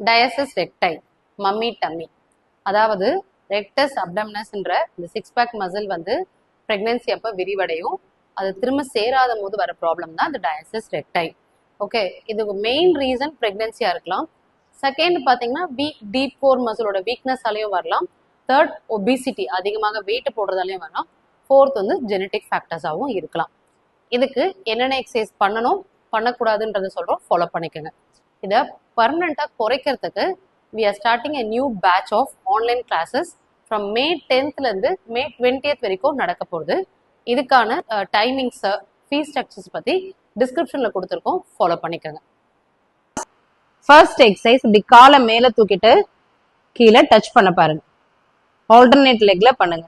Diocese recti, mummy tummy. அதாவது rectus அப்டமினஸ்ன்ற இந்த 6 பேக் மசில் வந்து பிரெக்னன்சி அப்போ விரிவடையும். அது திரும்ப சேராத போது வர ப்ராப்ளம் தான் இந்த டயசஸ் ரெக்டை. ஓகே, இது மெயின் ரீசன் பிரெக்னன்சியா இருக்கலாம். செகண்ட் பார்த்தீங்கன்னா டீப் கோர் மசிலோட வீக்னஸாலையும் வரலாம். தேர்ட் ஒபிசிட்டி, அதிகமாக வெயிட் போடுறதாலையும் வரலாம். ஃபோர்த் வந்து ஜெனட்டிக் ஃபேக்டர்ஸாகவும் இருக்கலாம். இதுக்கு என்னென்ன எக்ஸசைஸ் பண்ணணும் பண்ணக்கூடாதுன்றதை சொல்கிறோம், ஃபாலோ பண்ணிக்கோங்க. இதை பர்மனெண்ட்டாக குறைக்கிறதுக்கு we are starting a new batch of online classes from May 10th May 20th வரைக்கும் நடக்க போகுது. இதுக்கான டைமிங்ஸ், ஃபீஸ் ஸ்ட்ரக்சர்ஸ் பற்றி டிஸ்கிரிப்ஷனில் கொடுத்துருக்கோம், ஃபாலோ பண்ணிக்கோங்க. ஃபர்ஸ்ட் எக்ஸசைஸ், இப்படி காலை மேலே தூக்கிட்டு கீழே டச் பண்ண பாருங்க. ஆல்டர்னேட் லெக்ல பண்ணுங்க.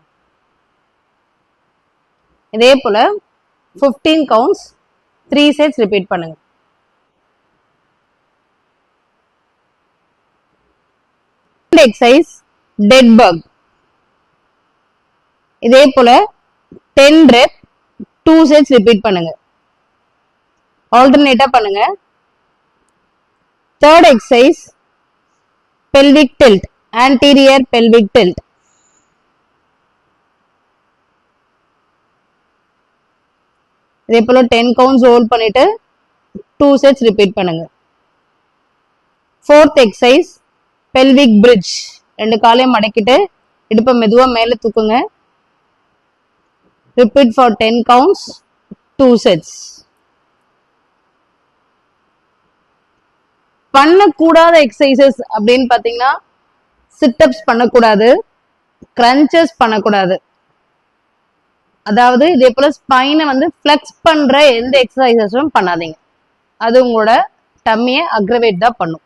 இதே போல 15 கவுண்ட்ஸ் 3 செட்ஸ் ரிப்பீட் பண்ணுங்க. Exercise dead bug. இதே போல 10 ரெப் 2 செட்ஸ் ரிப்பீட் பண்ணுங்க. ஆல்டர்னேட்டா பண்ணுங்க. Third exercise pelvic tilt, anterior pelvic tilt. இதே போல 10 கவுண்ட்ஸ் ஹோல்ட் பண்ணிட்டு 2 செட்ஸ் ரிப்பீட் பண்ணுங்க. Fourth exercise pelvic bridge. 2 காலையும் மடக்கிட்டு இடுப்பை மெதுவா மேல தூக்குங்க. Repeat for 10 counts 2 sets. பண்ணக்கூடாத எக்ஸசைசஸ் அப்படின்னு பாத்தீங்கன்னா சிட்டப்ஸ் பண்ணக்கூடாது, கிரன்ச்சஸ் பண்ணக்கூடாது. அதாவது இதே போல ஸ்பைனை வந்து ஃபிளெக்ஸ் பண்ற எந்த எக்ஸசைசஸும் பண்ணாதீங்க. அது உங்களோட டம்மியை அக்ரவேட் தான் பண்ணும்.